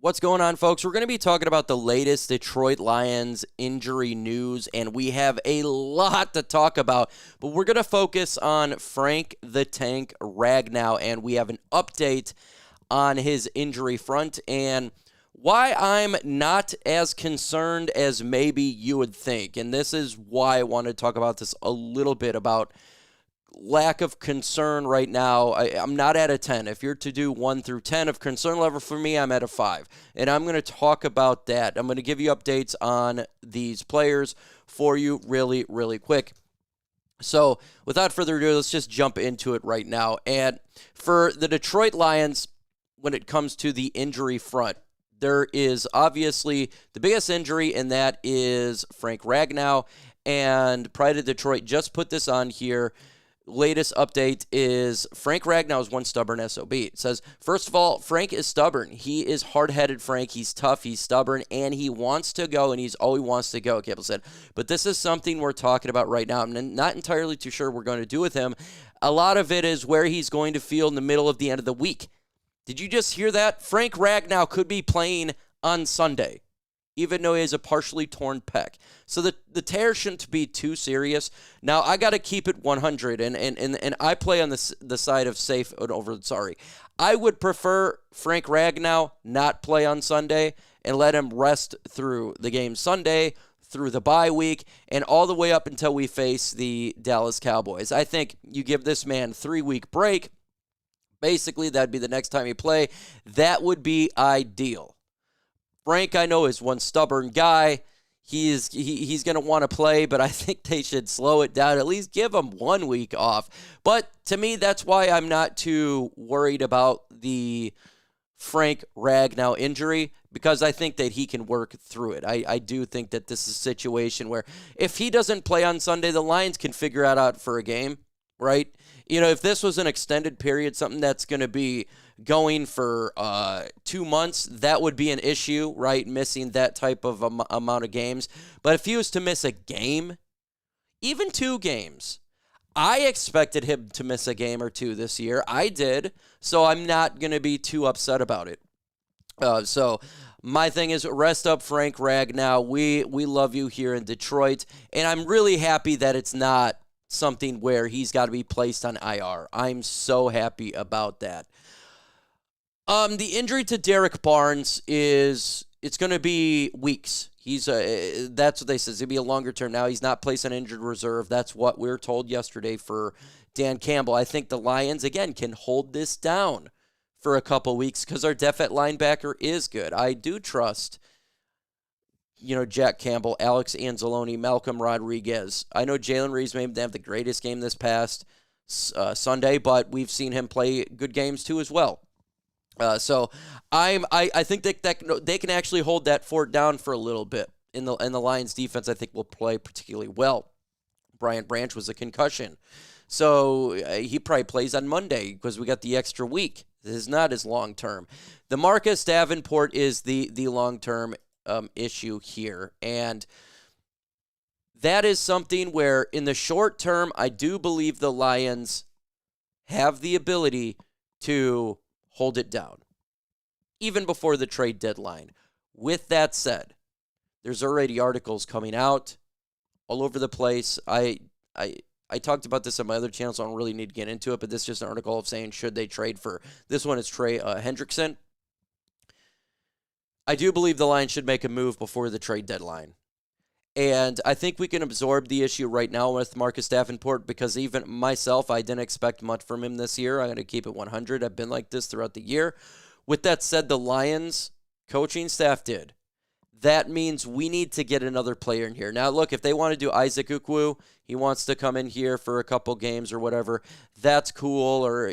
What's going on, folks? We're going to be talking about the latest Detroit Lions injury news, and we have a lot to talk about, but we're going to focus on Frank the Tank Ragnow, and we have an update on his injury front and why I'm not as concerned as maybe you would think. And this is why I want to talk about this a little bit about lack of concern right now. I'm not at a 10. If you're to do 1 through 10 of concern level for me, I'm at a 5. And I'm going to talk about that. I'm going to give you updates on these players for you really, really quick. So without further ado, let's just jump into it right now. And for the Detroit Lions, when it comes to the injury front, there is obviously the biggest injury, and that is Frank Ragnow. And Pride of Detroit just put this on here. Latest update is Frank Ragnow is one stubborn SOB. It says, first of all, Frank is stubborn. He is hard-headed, Frank. He's tough, he's stubborn, and he wants to go, and he's always wants to go, Campbell said. But this is something we're talking about right now. I'm not entirely too sure we're going to do with him. A lot of it is where he's going to feel in the middle of the end of the week. Did you just hear that? Frank Ragnow could be playing on Sunday, even though he has a partially torn pec. So the tear shouldn't be too serious. Now, I got to keep it 100, and I play on the side of safe over sorry. I would prefer Frank Ragnow not play on Sunday and let him rest through the game Sunday, through the bye week, and all the way up until we face the Dallas Cowboys. I think you give this man 3-week break. Basically, that'd be the next time you play. That would be ideal. Frank, I know, is one stubborn guy. He's going to want to play, but I think they should slow it down. At least give him 1 week off. But to me, that's why I'm not too worried about the Frank Ragnow injury, because I think that he can work through it. I do think that this is a situation where if he doesn't play on Sunday, the Lions can figure it out for a game, right? You know, if this was an extended period, something that's going to be going for 2 months, that would be an issue, right? Missing that type of amount of games. But if he was to miss a game, even 2 games, I expected him to miss a game or 2 this year. I did, so I'm not going to be too upset about it. So my thing is rest up Frank Ragnow. We love you here in Detroit, and I'm really happy that it's not something where he's got to be placed on IR. I'm so happy about that. The injury to Derrick Barnes it's going to be weeks. That's what they said. It's going to be a longer term. Now he's not placed on injured reserve. That's what we were told yesterday for Dan Campbell. I think the Lions, again, can hold this down for a couple weeks because our depth at linebacker is good. I do trust Jack Campbell, Alex Anzalone, Malcolm Rodriguez. I know Jalen Reeves may have the greatest game this past Sunday, but we've seen him play good games too as well. So I think that they can actually hold that fort down for a little bit. In the Lions defense, I think will play particularly well. Brian Branch was a concussion, so he probably plays on Monday because we got the extra week. This is not as long term. The Marcus Davenport is the long term issue here, and that is something where in the short term I do believe the Lions have the ability to hold it down even before the trade deadline. With that said, there's already articles coming out all over the place. I talked about this on my other channel, so I don't really need to get into it, but this is just an article of saying should they trade for this one is Trey Hendrickson. I do believe the Lions should make a move before the trade deadline. And I think we can absorb the issue right now with Marcus Davenport because even myself, I didn't expect much from him this year. I'm going to keep it 100. I've been like this throughout the year. With that said, the Lions coaching staff did. That means we need to get another player in here. Now, look, if they want to do Isaac Ukwu, he wants to come in here for a couple games or whatever, that's cool, or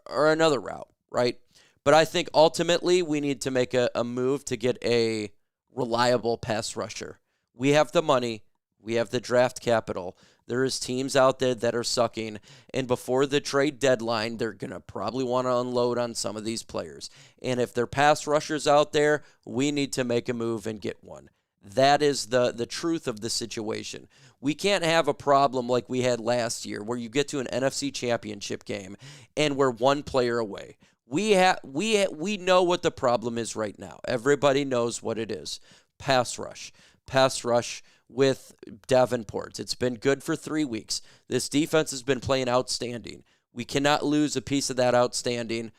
another route, right? But I think ultimately we need to make a move to get a reliable pass rusher. We have the money. We have the draft capital. There is teams out there that are sucking, and before the trade deadline, they're going to probably want to unload on some of these players. And if they're pass rushers out there, we need to make a move and get one. That is the truth of the situation. We can't have a problem like we had last year where you get to an NFC championship game and we're one player away. We know what the problem is right now. Everybody knows what it is. Pass rush. Pass rush with Davenport. It's been good for 3 weeks. This defense has been playing outstanding. We cannot lose a piece of that outstanding.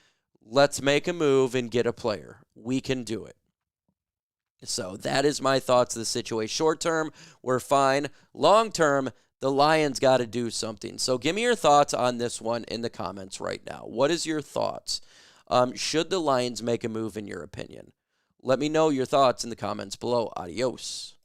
Let's make a move and get a player. We can do it. So that is my thoughts of the situation. Short term, we're fine. Long term, the Lions got to do something. So give me your thoughts on this one in the comments right now. What is your thoughts? Should the Lions make a move in your opinion? Let me know your thoughts in the comments below. Adios.